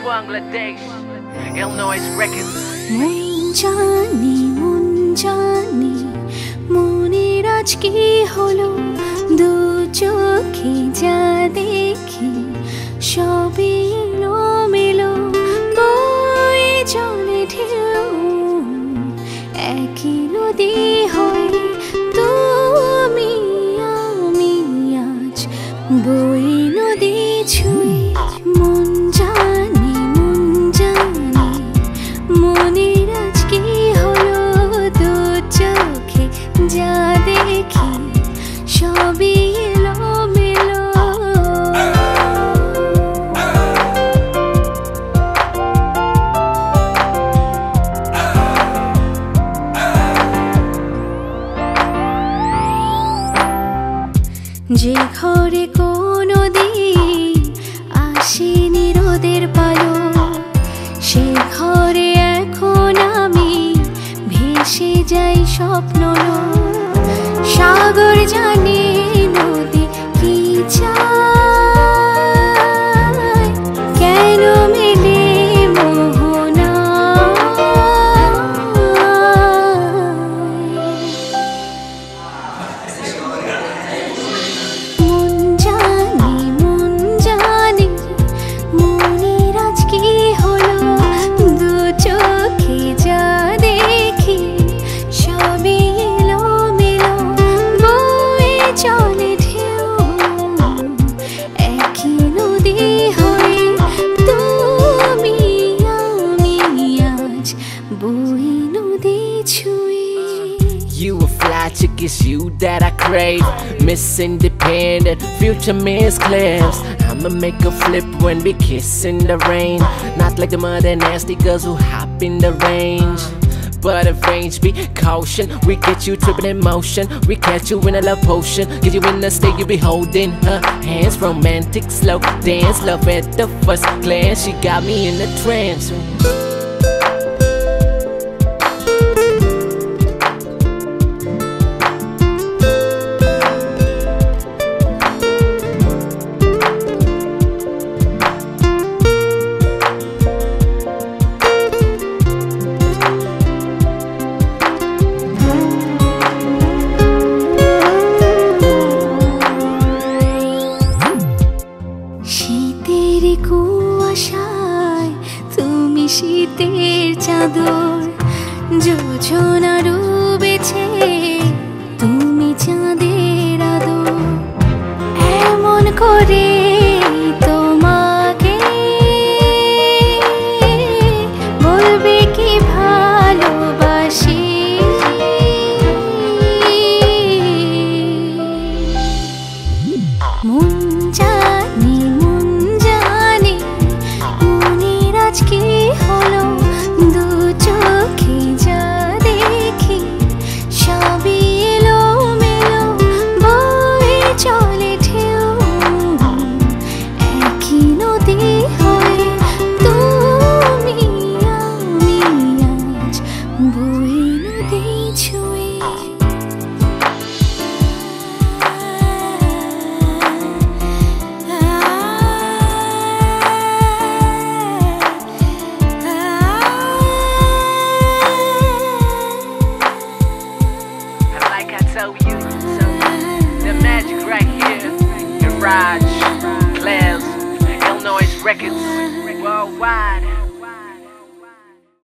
Bangladesh, Illinois Records. মন জানি মনের আজ কি হলো, দু চোখে যা দেখি সবই এলোমেলো, বয়ে চলে ঢেউ একই নদী হয়ে, তুমি আমি আজ বই নদী ছুঁয়ে। মন জানি মনের আজ কি হলো, দু চোখে যা দেখি সবই এলোমেলো। যে ঘরে কোনো দিন আসেনি রোদের পালো, সে ঘরে এখন আমি ভেসে যাই স্বপ্ন। সাগর জানে নদী কি চায়, কেন মেলে মোহনা। মন জানি মনের আজ কি হলো, দু চোখে যা দেখি সবই এলোমেলো, বয়ে চলে ঢেউ একই নদী হয়ে, তুমি আমি আজ বই নদী ছুঁয়ে। You a fly chick, it's you that I crave. Miss Independent, future Miss Clips. I'ma make a flip when we kiss in the rain. Not like the mother nasty girls who hop in the range. But if range be caution, we get you tripping in motion. We catch you in a love potion, get you in the state you be holding her hands. Romantic slow dance, love at the first glance. She got me in a trance. শীতের কুয়াশায় তুমি শীতের চাদর, যোজনা ডুবেছে তুমি চাঁদের আদর। এমন করে তোমাকে বলবে কি ভালোবাসি, মন জানি মনের আজ কি হলো, দু চোখে যা দেখি সবই এলোমেলো, বয়ে চলে ঢেউ একই নদী হয়ে, তুমি আমি আজ বই নদী ছুঁয়ে। So the magic right here in Raj, Claire's, Illinois Records, worldwide.